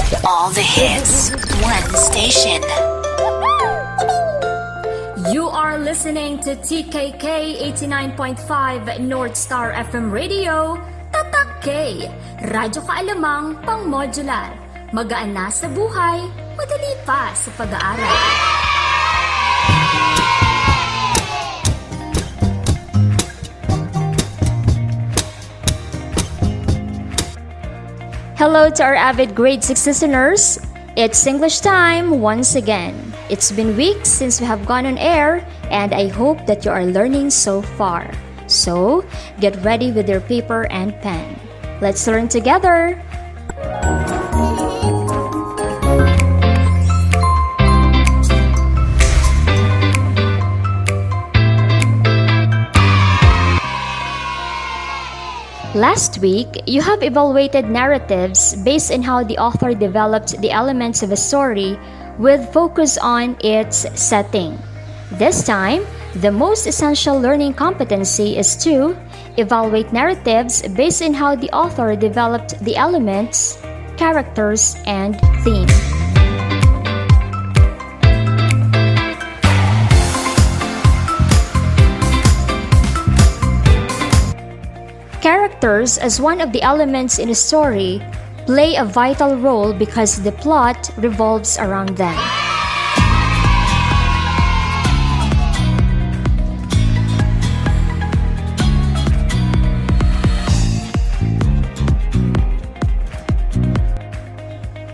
All the hits, one station. You are listening to TKK 89.5 North Star FM Radio, Tatak K, Radyo Kaalamang Pang-Modular. Magaan na sa buhay, madali pa sa pag-aaral. Hello to our avid grade 6 listeners. It's English time once again. It's been weeks since we have gone on air, and I hope that you are learning so far. So, get ready with your paper and pen. Let's learn together! Last week, you have evaluated narratives based on how the author developed the elements of a story with focus on its setting. This time, the most essential learning competency is to evaluate narratives based on how the author developed the elements, characters, and theme. Characters, as one of the elements in a story, play a vital role because the plot revolves around them.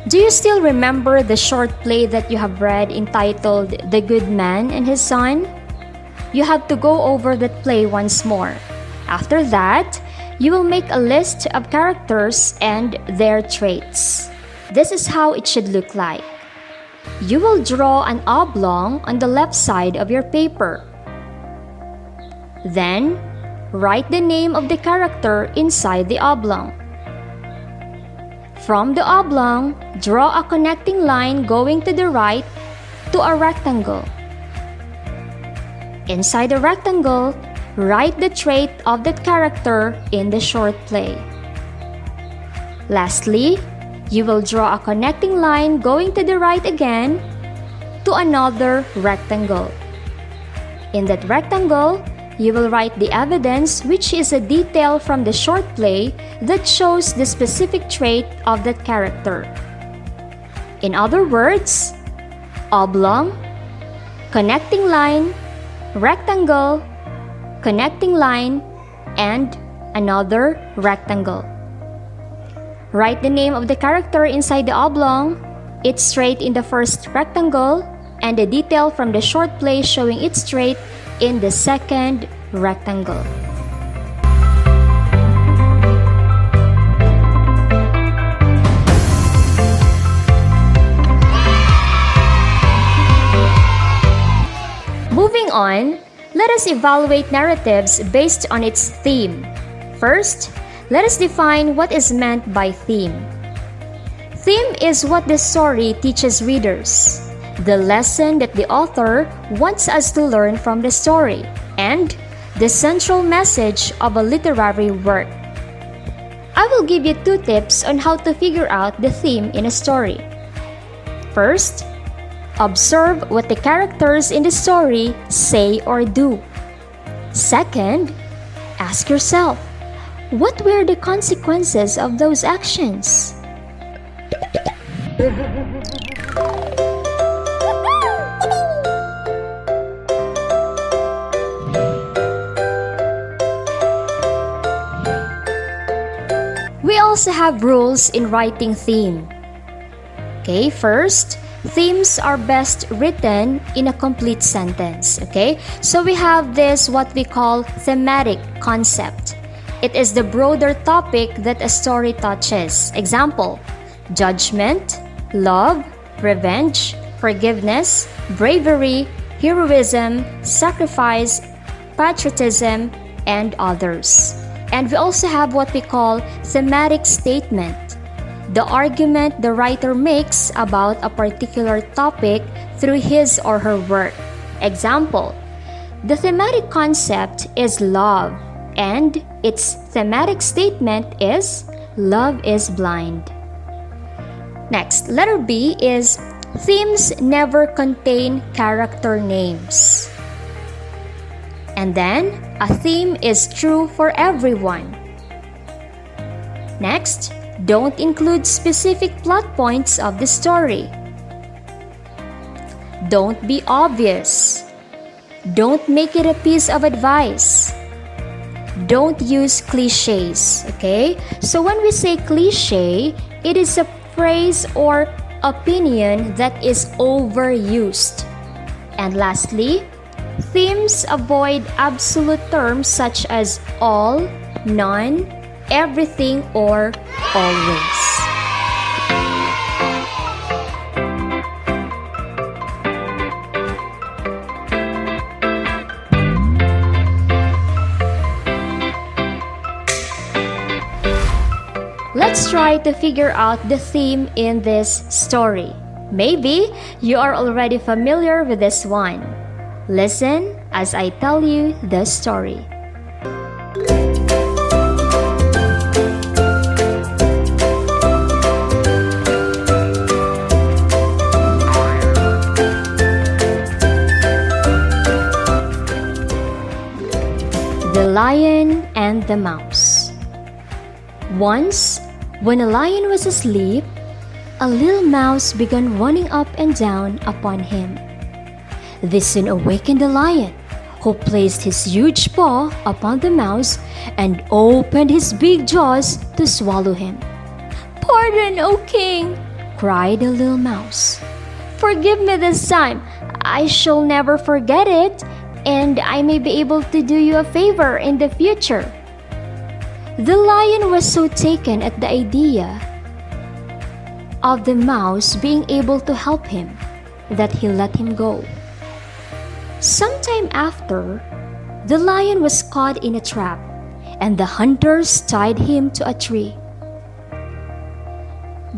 Do you still remember the short play that you have read entitled The Good Man and His Son? You have to go over that play once more. After that, you will make a list of characters and their traits. This is how it should look like. You will draw an oblong on the left side of your paper. Then, write the name of the character inside the oblong. From the oblong, draw a connecting line going to the right to a rectangle. Inside the rectangle, write the trait of that character in the short play. Lastly, you will draw a connecting line going to the right again to another rectangle. In that rectangle, you will write the evidence, which is a detail from the short play that shows the specific trait of that character. In other words, oblong, connecting line, rectangle, connecting line, and another rectangle. Write the name of the character inside the oblong, its trait in the first rectangle, and the detail from the short play showing its trait in the second rectangle. Moving on, let us evaluate narratives based on its theme. First, let us define what is meant by theme. Theme is what the story teaches readers, the lesson that the author wants us to learn from the story, and the central message of a literary work. I will give you 2 tips on how to figure out the theme in a story. First, observe what the characters in the story say or do. Second, ask yourself, what were the consequences of those actions? We also have rules in writing theme. Okay, first, themes are best written in a complete sentence, okay? So we have this, what we call thematic concept. It is the broader topic that a story touches. Example, judgment, love, revenge, forgiveness, bravery, heroism, sacrifice, patriotism, and others. And we also have what we call thematic statement. The argument the writer makes about a particular topic through his or her work. Example, the thematic concept is love, and its thematic statement is love is blind. Next, letter B is themes never contain character names. And then, a theme is true for everyone. Next, don't include specific plot points of the story. Don't be obvious. Don't make it a piece of advice. Don't use cliches, okay? So when we say cliche, it is a phrase or opinion that is overused. And lastly, themes avoid absolute terms such as all, none, everything, or always. Let's try to figure out the theme in this story. Maybe you are already familiar with this one. Listen as I tell you the story. The Lion and the Mouse. Once, when a lion was asleep, a little mouse began running up and down upon him. This soon awakened the lion, who placed his huge paw upon the mouse and opened his big jaws to swallow him. "Pardon, O king!" cried the little mouse. "Forgive me this time. I shall never forget it, and I may be able to do you a favor in the future." The lion was so taken at the idea of the mouse being able to help him that he let him go. Sometime after, the lion was caught in a trap, and the hunters tied him to a tree.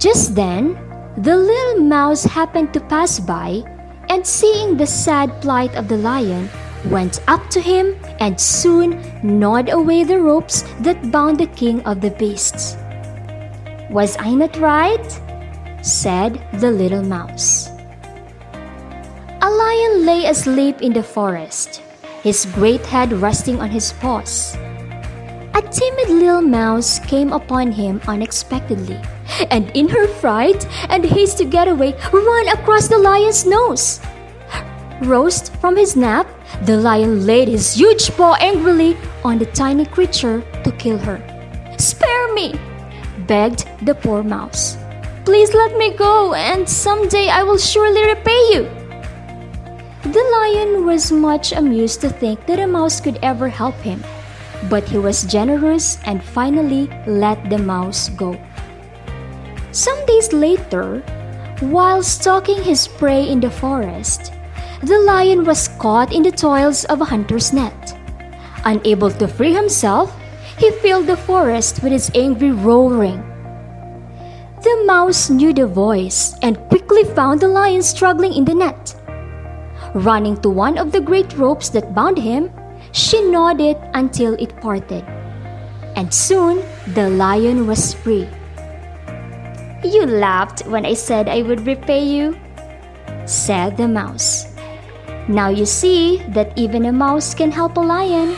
Just then, the little mouse happened to pass by, and seeing the sad plight of the lion, went up to him and soon gnawed away the ropes that bound the king of the beasts. "Was I not right?" said the little mouse. A lion lay asleep in the forest, his great head resting on his paws. A timid little mouse came upon him unexpectedly, and in her fright and haste to get away, ran across the lion's nose. Roused from his nap, the lion laid his huge paw angrily on the tiny creature to kill her. "Spare me!" begged the poor mouse. "Please let me go, and someday I will surely repay you." The lion was much amused to think that a mouse could ever help him, but he was generous and finally let the mouse go. Some days later, while stalking his prey in the forest, the lion was caught in the toils of a hunter's net. Unable to free himself, he filled the forest with his angry roaring. The mouse knew the voice and quickly found the lion struggling in the net. Running to one of the great ropes that bound him, she gnawed it until it parted. And soon, the lion was free. "You laughed when I said I would repay you," said the mouse. "Now you see that even a mouse can help a lion."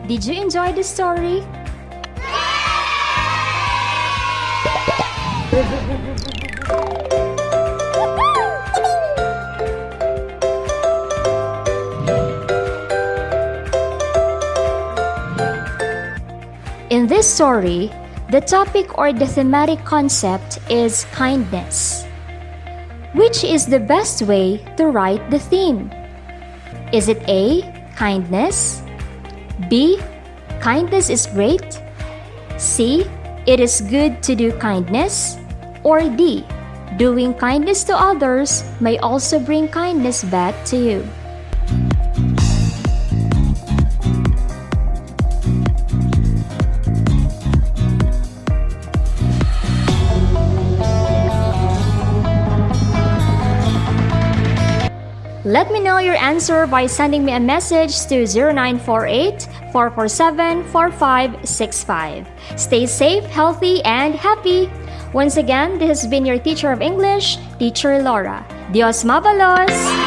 Did you enjoy the story? In this story, the topic or the thematic concept is kindness. Which is the best way to write the theme? Is it A, kindness? B, kindness is great? C, it is good to do kindness? Or D, doing kindness to others may also bring kindness back to you? Let me know your answer by sending me a message to 0948-447-4565. Stay safe, healthy, and happy! Once again, this has been your teacher of English, Teacher Laura. Dios mabalos!